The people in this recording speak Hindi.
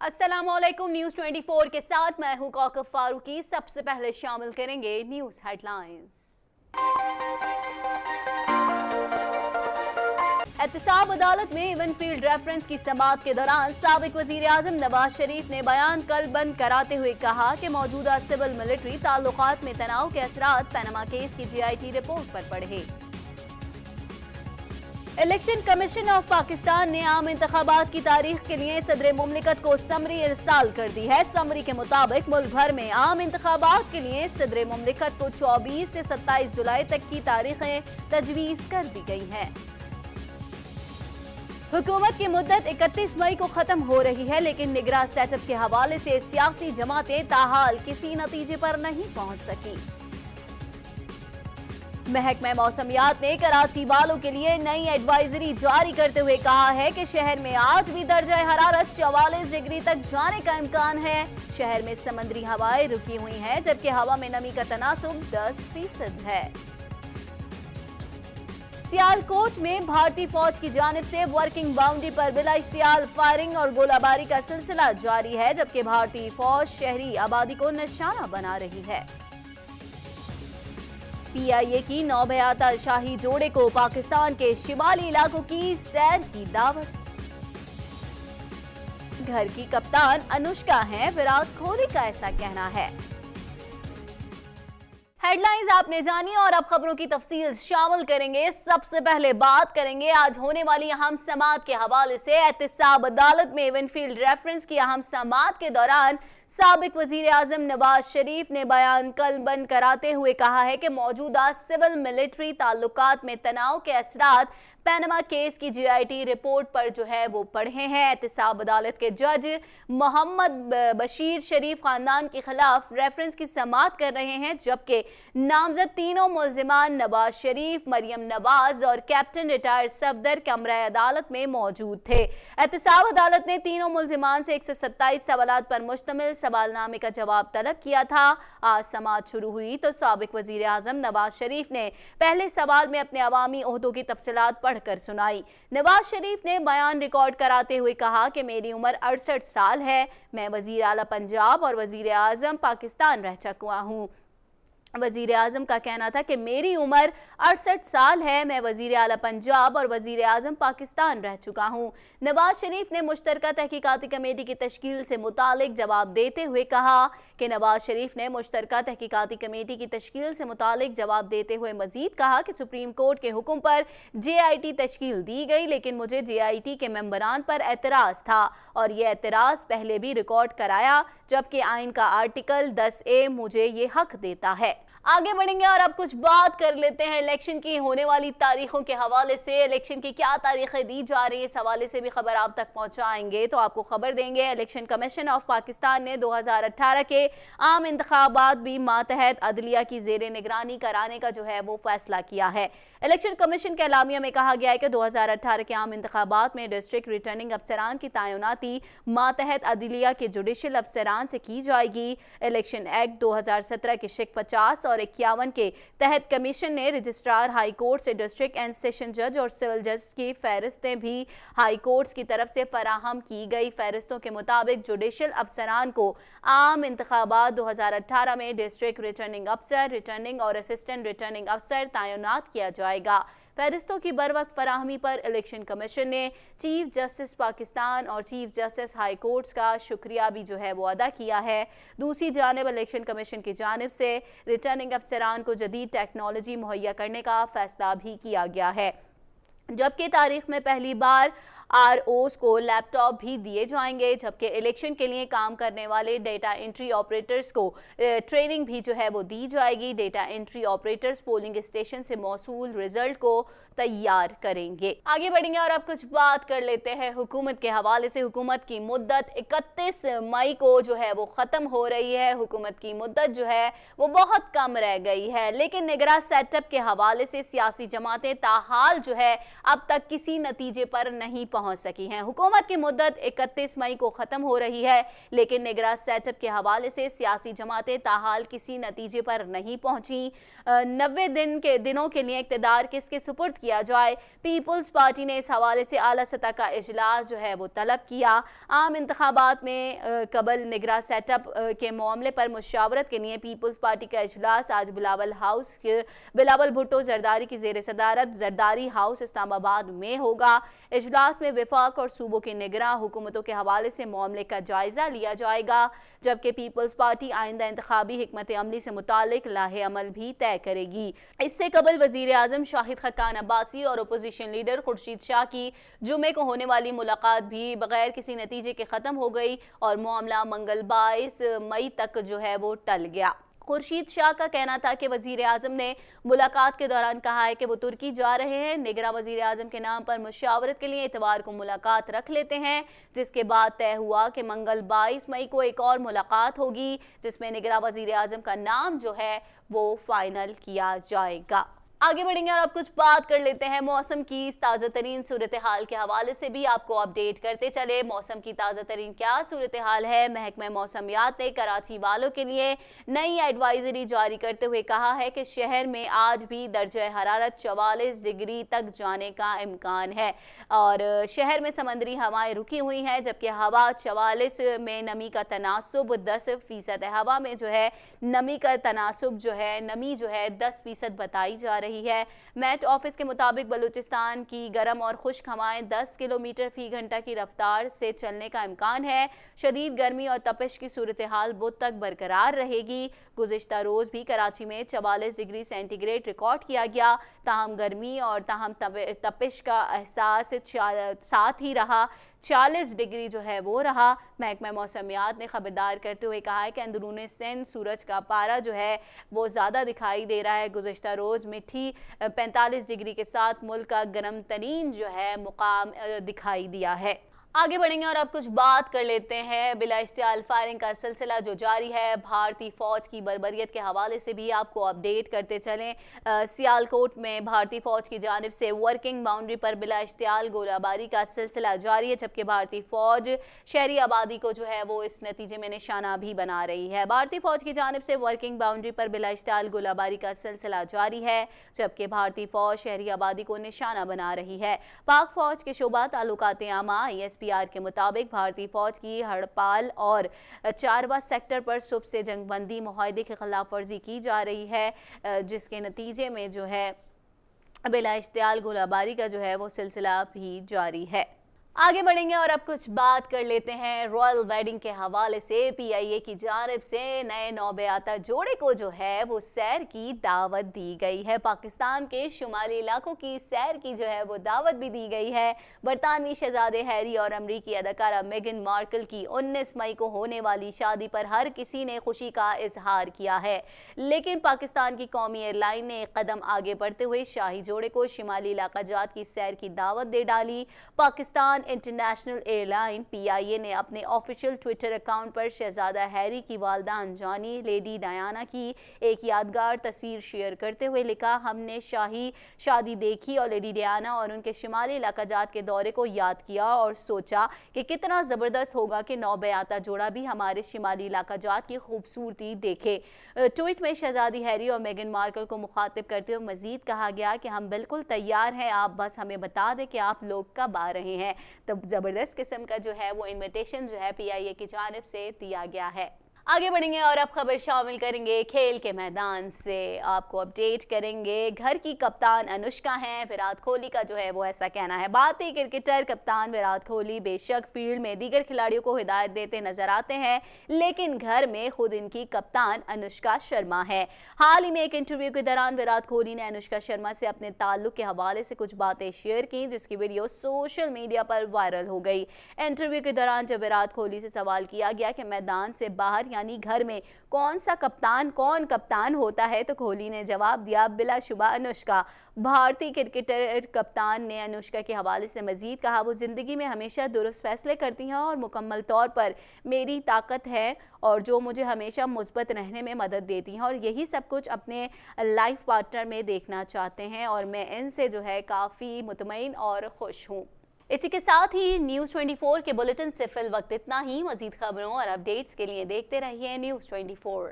अस्सलामुअलैकुम। न्यूज़ 24 के साथ मैं हूं कौकब फारूकी। सबसे पहले शामिल करेंगे न्यूज़ हेडलाइंस। एहतसाब अदालत में इवनफील्ड रेफरेंस की समाअत के दौरान साबिक वजीर आजम नवाज शरीफ ने बयान कल बंद कराते हुए कहा कि मौजूदा सिविल मिलिट्री ताल्लुकात में तनाव के असरात पनामा केस की GIT रिपोर्ट पर पड़े। इलेक्शन कमीशन ऑफ पाकिस्तान ने आम इंतखाबात की तारीख के लिए सदर मुमलिकत को समरी इरसाल कर दी है। समरी के मुताबिक मुल्क भर में आम इंतखाबात के लिए सदर मुमलिकत को 24 से 27 जुलाई तक की तारीखें तजवीज कर दी गई हैं। हुकूमत की मुद्दत 31 मई को खत्म हो रही है, लेकिन निगरान सेटअप के हवाले से सियासी जमातें ताहाल किसी नतीजे पर नहीं पहुंच सकी। महकमा मौसमियात ने कराची वालों के लिए नई एडवाइजरी जारी करते हुए कहा है कि शहर में आज भी दर्जा हरारत 44 डिग्री तक जाने का इम्कान है। शहर में समंदरी हवाएं रुकी हुई हैं, जबकि हवा में नमी का तनासुब 10% है। सियालकोट में भारतीय फौज की जानिब से वर्किंग बाउंड्री पर बिला इश्तियाल फायरिंग और गोलाबारी का सिलसिला जारी है, जबकि भारतीय फौज शहरी आबादी को निशाना बना रही है। PIA की नौबयाता शाही जोड़े को पाकिस्तान के शिमाली इलाकों की सैर की दावत। घर की कप्तान अनुष्का हैं, विराट कोहली का ऐसा कहना है। हेडलाइंस आपने जानी और अब खबरों की तफसील शामिल करेंगे। सबसे पहले बात करेंगे आज होने वाली अहम समाअत के हवाले से। एहतसाब अदालत में इवनफील्ड रेफरेंस की अहम समाअत के दौरान साबिक वजीर आजम नवाज शरीफ ने बयान कल बंद कराते हुए कहा है कि मौजूदा सिविल मिलिट्री ताल्लुकात में तनाव के असरात पनामा केस की GIT रिपोर्ट पर जो है वो पड़े हैं। एहतसाब अदालत के जज मोहम्मद बशीर शरीफ खानदान के खिलाफ रेफरेंस की समाअत कर रहे हैं, जबकि नामजद तीनों मुल्जिमान नवाज शरीफ, मरियम नवाज और कैप्टन रिटायर्ड सफदर कमरा अदालत में मौजूद थे। एहतसाब अदालत ने तीनों मुल्जिमान से 127 सवालात पर मुश्तमिल सवालनामे का जवाब तलब किया था। आज समाअत शुरू हुई तो साबिक वजीर आजम नवाज शरीफ ने पहले सवाल में अपने अवामी ओहदों की तफसीलात पढ़कर सुनाई। नवाज शरीफ ने बयान रिकॉर्ड कराते हुए कहा कि मेरी उम्र 68 साल है, मैं वजीर आला पंजाब और वजीर आजम पाकिस्तान रह चुका हूँ। वजीर आजम का कहना था कि मेरी उम्र 68 साल है, मैं वजीर आला पंजाब और वजीर आजम पाकिस्तान रह चुका हूँ। नवाज शरीफ ने मुश्तरका तहकीकाती कमेटी की तश्कील से मुतालिक जवाब देते हुए कहा कि नवाज शरीफ ने मुश्तरका तहकीकाती कमेटी की तश्कील से मुतालिक जवाब देते हुए मजीद कहा कि सुप्रीम कोर्ट के हुक्म पर GIT तश्कील दी गई, लेकिन मुझे GIT के मेंबरान पर एतराज़ था और ये एतराज़ पहले भी रिकॉर्ड कराया, जबकि आइन का आर्टिकल 10A मुझे ये हक देता है। आगे बढ़ेंगे और अब कुछ बात कर लेते हैं इलेक्शन की होने वाली तारीखों के हवाले से। इलेक्शन की क्या तारीखें दी जा रही है, इस हवाले से भी खबर आप तक पहुंचाएंगे। तो आपको खबर देंगे, इलेक्शन कमीशन ऑफ पाकिस्तान ने 2018 के आम इंतखाबात भी मातहत अदलिया की जेर निगरानी कराने का जो है वो फैसला किया है। इलेक्शन कमीशन के एलामिया में कहा गया है कि 2018 के आम इंतखाबात में डिस्ट्रिक्ट रिटर्निंग अफसरान की तैनाती मातहत अदलिया के जुडिशल अफसरान से की जाएगी। इलेक्शन एक्ट 2017 के शिक 50 और 51 के तहत कमीशन ने रजिस्ट्रार हाई कोर्ट से डिस्ट्रिक्ट एंड सेशन जज और सिविल जज की फहरिस्तें भी हाई कोर्ट्स की तरफ से फराहम की गई। फहरिस्तों के मुताबिक जुडिशल अफसरान को आम इंतखाबात 2018 में डिस्ट्रिक्ट रिटर्निंग अफसर, रिटर्निंग और असिस्टेंट रिटर्निंग अफसर तैनात किया जाएगा। फहरिस्तों की बर वक्त फराहमी पर इलेक्शन कमीशन ने चीफ जस्टिस पाकिस्तान और चीफ जस्टिस हाई कोर्ट्स का शुक्रिया भी जो है वो अदा किया है। दूसरी जानिब इलेक्शन कमीशन की जानिब से रिटर्निंग अफसरान को जदीद टेक्नोलॉजी मुहैया करने का फैसला भी किया गया है, जबकि तारीख में पहली बार ROs को लैपटॉप भी दिए जाएंगे, जबकि इलेक्शन के लिए काम करने वाले डेटा एंट्री ऑपरेटर्स को ट्रेनिंग भी जो है वो दी जाएगी। Data entry operators polling station से मौसूल रिजल्ट को तैयार करेंगे। आगे बढ़ेंगे और अब कुछ बात कर लेते हैं हुकूमत के हवाले से। हुकूमत की मुद्दत 31 मई को जो है वो ख़त्म हो रही है। हुकूमत की मुद्दत जो है वो बहुत कम रह गई है, लेकिन निगरान सेटअप के हवाले से सियासी जमातें ताहाल जो है अब तक किसी नतीजे पर नहीं पहुंच सकी हैं। हुकूमत की मुद्दत 31 मई को ख़त्म हो रही है, लेकिन निगरान सेटअप के हवाले से सियासी जमातें ताहाल किसी नतीजे पर नहीं पहुंची। 90 दिनों के लिए इक़्तिदार किसके सुपुर्द किया जाए, पीपल्स पार्टी ने इस हवाले से आला सतह का इजलास जो है वो तलब किया। आम इंतखाबात में कबल निगरान सेटअप के मामले पर मुशावरत के लिए पीपल्स पार्टी का इजलास आज बिलावल भुट्टो जरदारी की ज़ेर सदारत जरदारी हाउस इस्लामाबाद में होगा। इजलास में वफाक और सूबों की निगरान हुकूमतों के हवाले से मामले का जायजा लिया जाएगा, जबकि पीपल्स पार्टी आइंदा इंतखाबी हिकमत अमली से मुतालिक लाहे अमल भी तय करेगी। इससे कबल वजीर आजम शाहिद खकान अब्बासी और अपोजिशन लीडर खुर्शीद शाह की जुमे को होने वाली मुलाकात भी बगैर किसी नतीजे के ख़त्म हो गई और मामला मंगल 22 मई तक जो है वो टल गया। खुर्शीद शाह का कहना था कि वजीर आजम ने मुलाकात के दौरान कहा है कि वो तुर्की जा रहे हैं। निगरान वजीर आजम के नाम पर मुशावरत के लिए इतवार को मुलाकात रख लेते हैं, जिसके बाद तय हुआ कि मंगल 22 मई को एक और मुलाकात होगी, जिसमें निगरान वजीर आजम का नाम जो है वो फाइनल किया जाएगा। आगे बढ़ेंगे और अब कुछ बात कर लेते हैं मौसम की ताज़ा तरीन सूरत हाल के हवाले से भी आपको अपडेट करते चले। मौसम की ताज़ा तरीन क्या सूरत हाल है, महकमा मौसमियात ने कराची वालों के लिए नई एडवाइजरी जारी करते हुए कहा है कि शहर में आज भी दर्जा हरारत 44 डिग्री तक जाने का इम्कान है और शहर में समंदरी हवाएं रुकी हुई हैं, जबकि हवा 44 में नमी का तनासुब 10% हवा में जो है नमी का तनासुब जो है नमी जो है 10% बताई जा रही है। मेट ऑफिस के मुताबिक बलूचिस्तान की गर्म और खुश्क हवाएं 10 किलोमीटर फी घंटा की रफ्तार से चलने का इम्कान है। शदीद गर्मी और तपिश की सूरत हाल बुध तक बरकरार रहेगी। गुज़िश्ता रोज़ भी कराची में 44 डिग्री सेंटीग्रेड रिकॉर्ड किया गया, ताहम गर्मी और ताहम तपिश का एहसास साथ ही रहा। 40 डिग्री जो है वो रहा। महकमा मौसमियात ने खबरदार करते हुए कहा है कि अंदरूनी सिंध सूरज का पारा जो है वो ज़्यादा दिखाई दे रहा है। गुज़िश्ता रोज़ मिठी 45 डिग्री के साथ मुल्क का गर्म तरीन जो है मुकाम दिखाई दिया है। आगे बढ़ेंगे और अब कुछ बात कर लेते हैं बिला इश्तियाल फायरिंग का सिलसिला जो जारी है। भारतीय फौज की बर्बरियत के हवाले से भी आपको अपडेट करते चलें। सियालकोट में भारतीय फौज की जानिब से वर्किंग बाउंड्री पर बिला इश्तियाल गोलाबारी का सिलसिला जारी है, जबकि भारतीय फौज शहरी आबादी को जो है वो इस नतीजे में निशाना भी बना रही है। भारतीय फौज की जानिब से वर्किंग बाउंड्री पर बिला इश्तियाल गोलाबारी का सिलसिला जारी है, जबकि भारतीय फौज शहरी आबादी को निशाना बना रही है। पाक फौज के शोबा ताल्लुकात आमा ISPR के मुताबिक भारतीय फौज की हड़पाल और चारवा सेक्टर पर सुबह से जंगबंदी मुआहदे की खिलाफ वर्जी की जा रही है, जिसके नतीजे में जो है बिला इश्तियाल गोलाबारी का जो है वो सिलसिला भी जारी है। आगे बढ़ेंगे और अब कुछ बात कर लेते हैं रॉयल वेडिंग के हवाले से। PIA की जानिब से नए नौबयाता जोड़े को जो है वो सैर की दावत दी गई है। पाकिस्तान के शुमाली इलाकों की सैर की जो है वो दावत भी दी गई है। बरतानवी शहजादे हैरी और अमरीकी अदाकारा मेगन मार्कल की 19 मई को होने वाली शादी पर हर किसी ने खुशी का इजहार किया है, लेकिन पाकिस्तान की कौमी एयरलाइन ने एक कदम आगे बढ़ते हुए शाही जोड़े को शिमाली इलाका जात की सैर की दावत दे डाली। पाकिस्तान इंटरनेशनल एयरलाइन PIA ने अपने ऑफिशियल ट्विटर अकाउंट पर शहजादा हैरी की वालदा अनजानी लेडी डायना की एक यादगार तस्वीर शेयर करते हुए लिखा, हमने शाही शादी देखी और लेडी डायना और उनके शिमाली इलाका जात के दौरे को याद किया और सोचा कि कितना ज़बरदस्त होगा कि नौबयाता जोड़ा भी हमारे शिमाली इलाका जात की खूबसूरती देखे। ट्वीट में शहजादी हैरी और मेगन मार्कल को मुखातिब करते हुए मजीद कहा गया कि हम बिल्कुल तैयार हैं, आप बस हमें बता दें कि आप लोग कब आ रहे हैं। तो ज़बरदस्त किस्म का जो है वो इन्विटेशन जो है PIA की जानिब से दिया गया है। आगे बढ़ेंगे और अब खबर शामिल करेंगे खेल के मैदान से। आपको अपडेट करेंगे, घर की कप्तान अनुष्का हैं, विराट कोहली का जो है वो ऐसा कहना है। भारतीय क्रिकेटर कप्तान विराट कोहली बेशक फील्ड में दीगर खिलाड़ियों को हिदायत देते नजर आते हैं, लेकिन घर में खुद इनकी कप्तान अनुष्का शर्मा है। हाल ही में एक इंटरव्यू के दौरान विराट कोहली ने अनुष्का शर्मा से अपने ताल्लुक के हवाले से कुछ बातें शेयर की, जिसकी वीडियो सोशल मीडिया पर वायरल हो गई। इंटरव्यू के दौरान जब विराट कोहली से सवाल किया गया कि मैदान से बाहर यानी घर में कौन कप्तान होता है, तो कोहली ने जवाब दिया, बिलाशुबा अनुष्का। भारतीय क्रिकेटर कप्तान ने अनुष्का के हवाले से मजीद कहा, वो ज़िंदगी में हमेशा दुरुस्त फैसले करती हैं और मुकम्मल तौर पर मेरी ताकत है और जो मुझे हमेशा मुस्बत रहने में मदद देती हैं और यही सब कुछ अपने लाइफ पार्टनर में देखना चाहते हैं और मैं इनसे जो है काफ़ी मुतमईन और खुश हूँ। इसी के साथ ही न्यूज़ 24 के बुलेटिन से फिल वक्त इतना ही। मजीद खबरों और अपडेट्स के लिए देखते रहिए न्यूज़ 24।